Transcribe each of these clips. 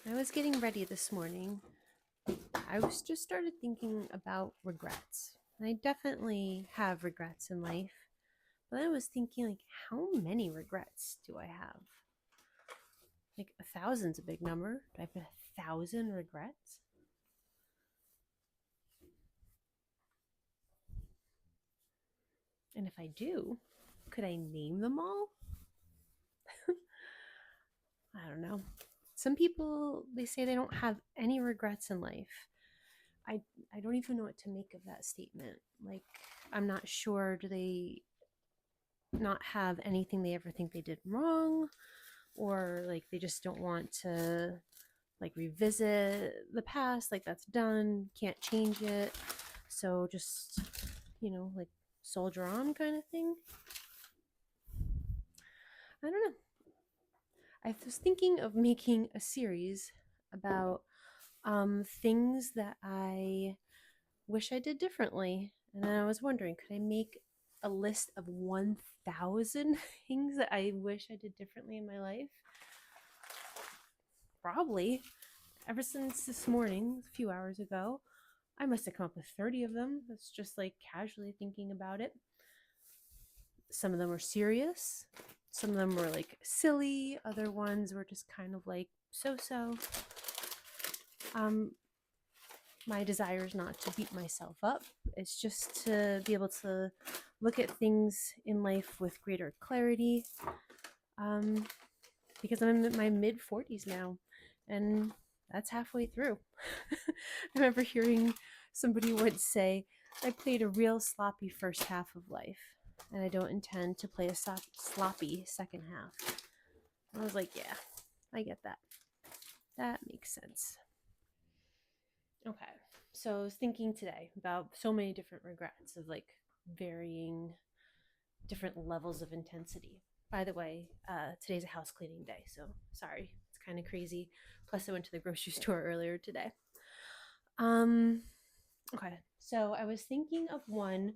I was getting ready this morning. I was just started thinking about regrets. I definitely have regrets in life, but I was thinking, like, how many regrets do I have? Like, a thousand's a big number. Do I have 1,000 regrets? And if I do, could I name them all? I don't know. Some people, they say they don't have any regrets in life. I I don't even know what to make of that statement. Like, I'm not sure, do they not have anything they ever think they did wrong, or like they just don't want to like revisit the past, like that's done, can't change it, so just, like soldier on kind of thing. I don't know. I was thinking of making a series about things that I wish I did differently, and then I was wondering, could I make a list of 1,000 things that I wish I did differently in my life? Probably. Ever since this morning, a few hours ago, I must have come up with 30 of them. That's just like casually thinking about it. Some of them were serious, some of them were like silly, other ones were just kind of like so so. Um, my desire is not to beat myself up, it's just to be able to look at things in life with greater clarity. Um, because I'm in my mid 40s now, and that's halfway through. I remember hearing somebody would say, I played a real sloppy first half of life, and I don't intend to play a sloppy second half. I was like, yeah, I get that. That makes sense. Okay, so I was thinking today about so many different regrets of like varying different levels of intensity. By the way, today's a house cleaning day, so sorry, it's kind of crazy. Plus, I went to the grocery store earlier today. Um, okay, so I was thinking of one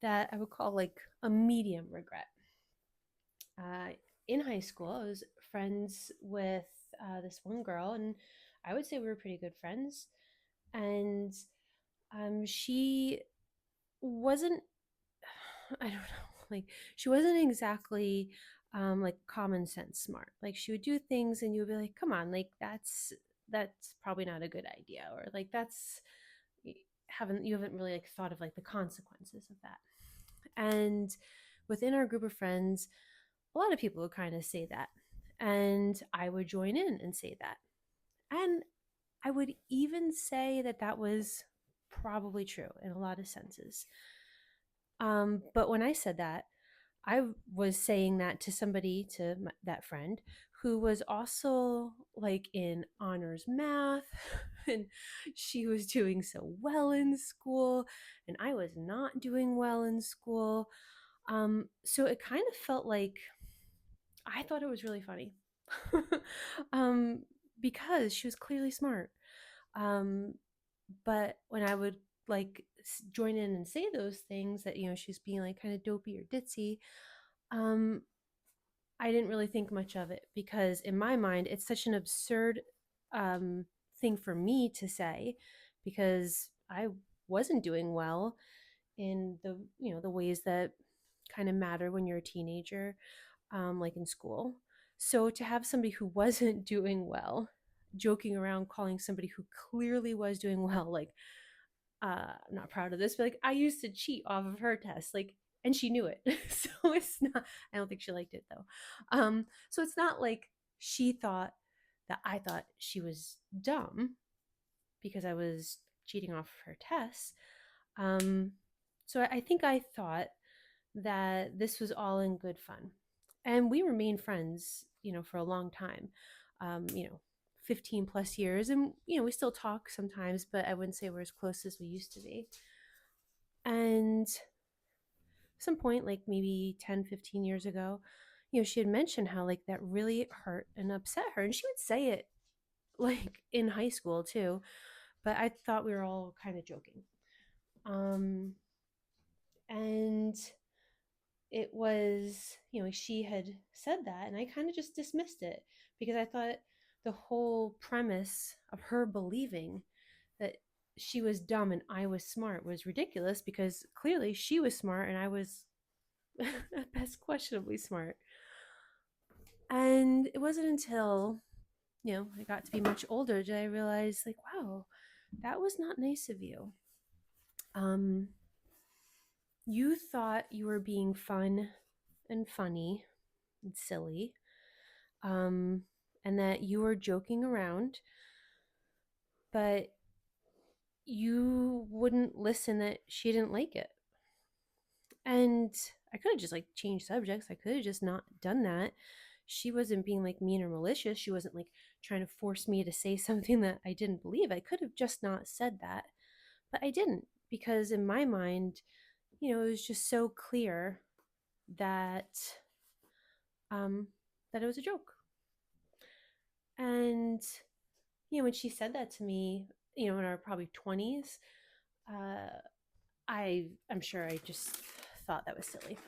that I would call like a medium regret. In high school, I was friends with this one girl, and I would say we were pretty good friends. And she wasn't, I don't know, like she wasn't exactly like common sense smart. Like she would do things and you would be like, come on, like that's probably not a good idea, or like that's haven't you haven't really like thought of like the consequences of that. And within our group of friends, a lot of people would kind of say that. And I would join in and say that. And I would even say that that was probably true in a lot of senses. But when I said that, I was saying that to somebody, to that friend, who was also like in honors math, and she was doing so well in school, and I was not doing well in school. So it kind of felt like I thought it was really funny. um, because she was clearly smart. Um, but when I would like join in and say those things that, she's being like kind of dopey or ditzy, um, I didn't really think much of it because in my mind, it's such an absurd thing for me to say because I wasn't doing well in the ways that kind of matter when you're a teenager, like in school. So to have somebody who wasn't doing well joking around calling somebody who clearly was doing well, like, I'm not proud of this, but like I used to cheat off of her test, like, and she knew it. So it's not, I don't think she liked it though. So it's not like she thought that I thought she was dumb because I was cheating off of her tests. Um, so I think I thought that this was all in good fun. And we remained friends, for a long time, 15 plus years. And, we still talk sometimes, but I wouldn't say we're as close as we used to be. And some point, like maybe 10, 15 years ago, she had mentioned how like that really hurt and upset her. And she would say it like in high school too, but I thought we were all kind of joking. Um, and it was, she had said that, and I kind of just dismissed it because I thought, the whole premise of her believing that she was dumb and I was smart was ridiculous, because clearly she was smart and I was at best questionably smart. And it wasn't until, I got to be much older did I realize, like, wow, that was not nice of you. Um, you thought you were being fun and funny and silly, um, and that you were joking around, but you wouldn't listen that she didn't like it. And I could have just like changed subjects. I could have just not done that. She wasn't being like mean or malicious. She wasn't like trying to force me to say something that I didn't believe. I could have just not said that. But I didn't, because in my mind, it was just so clear that um that it was a joke. And when she said that to me, in our probably 20s, uh I'm sure I just thought that was silly.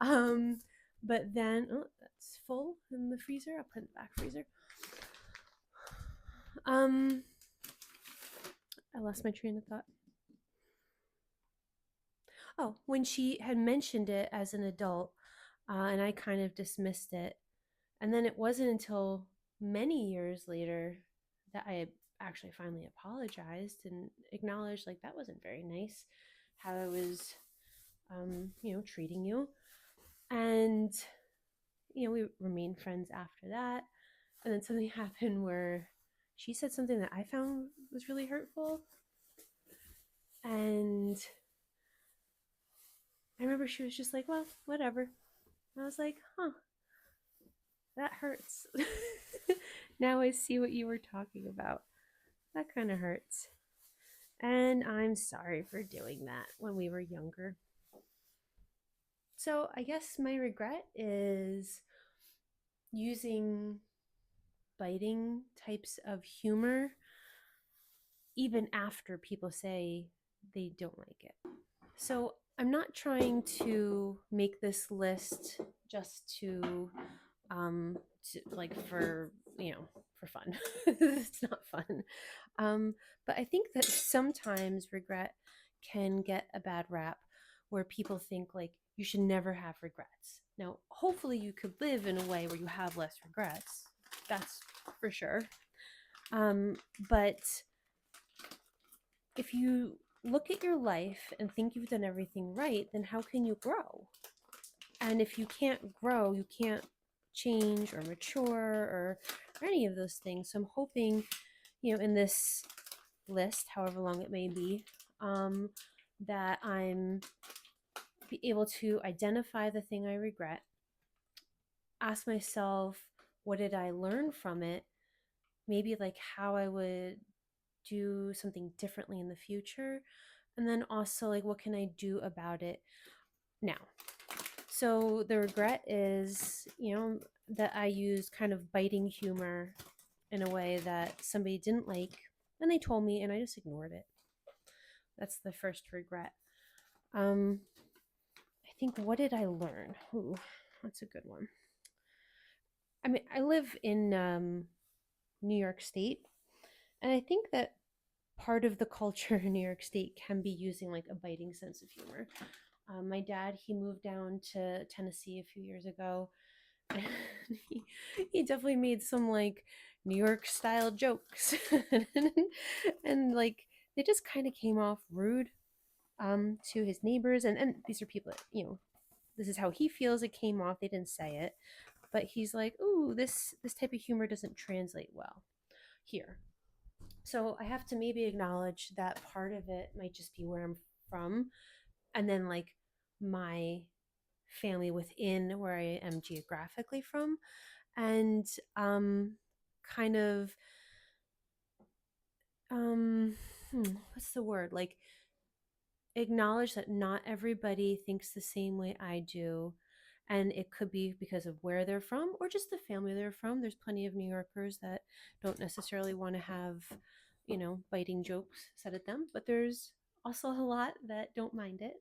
um, but then, oh, that's full in the freezer. I'll put it in the back freezer. Um, I lost my train of thought. Oh, when she had mentioned it as an adult, and I kind of dismissed it, and then it wasn't until many years later that I actually finally apologized and acknowledged, like, that wasn't very nice how I was, treating you. And we remained friends after that. And then something happened where she said something that I found was really hurtful. And I remember she was just like, well, whatever. And I was like, huh, that hurts. Now I see what you were talking about. That kind of hurts. And I'm sorry for doing that when we were younger. So I guess my regret is using biting types of humor even after people say they don't like it. So I'm not trying to make this list just like for for fun. It's not fun. Um, but I think that sometimes regret can get a bad rap, where people think like you should never have regrets. Now, hopefully, you could live in a way where you have less regrets. That's for sure. But if you look at your life and think you've done everything right, then how can you grow? And if you can't grow, you can't change or mature or any of those things. So I'm hoping, in this list, however long it may be, that I'm be able to identify the thing I regret, ask myself, what did I learn from it? Maybe like how I would do something differently in the future. And then also, like, what can I do about it now? So the regret is, that I used kind of biting humor in a way that somebody didn't like, and they told me, and I just ignored it. That's the first regret. Um, I think, what did I learn? Ooh, that's a good one. I mean, I live in New York State, and I think that part of the culture in New York State can be using like a biting sense of humor. My dad, he moved down to Tennessee a few years ago, and he definitely made some like New York style jokes, and like they just kind of came off rude to his neighbors, and these are people that this is how he feels it came off. They didn't say it, but he's like, ooh, this type of humor doesn't translate well here. So I have to maybe acknowledge that part of it might just be where I'm from, and then like my family within where I am geographically from, and kind of um what's the word, like acknowledge that not everybody thinks the same way I do. And it could be because of where they're from or just the family they're from. There's plenty of New Yorkers that don't necessarily want to have, biting jokes said at them, but there's also a lot that don't mind it.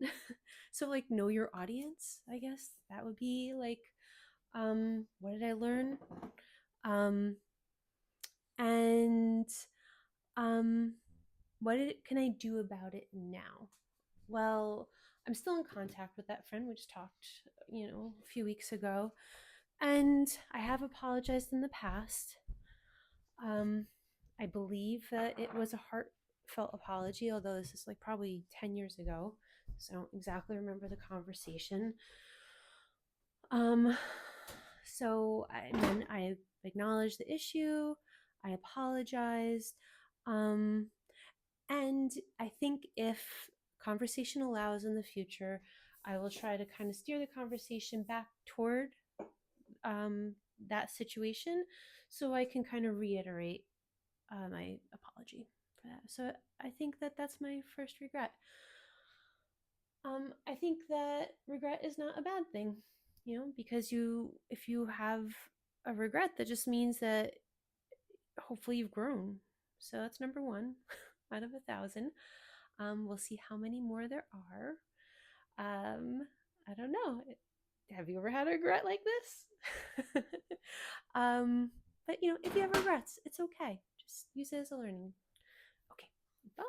So, like, know your audience, I guess that would be like, what did I learn? Um, and um, can I do about it now? Well, I'm still in contact with that friend. We just talked, a few weeks ago, and I have apologized in the past. Um, I believe that it was a heartfelt apology, although this is like probably 10 years ago. So I don't exactly remember the conversation. Um, I acknowledged the issue. I apologized. Um, and I think if conversation allows in the future, I will try to kind of steer the conversation back toward um, that situation so I can kind of reiterate my apology for that. So I think that that's my first regret. I think that regret is not a bad thing, because if you have a regret, that just means that hopefully you've grown. So that's number one out of 1,000. We'll see how many more there are. I don't know. Have you ever had a regret like this? um, but if you have regrets, it's okay. Just use it as a learning. Okay, bye.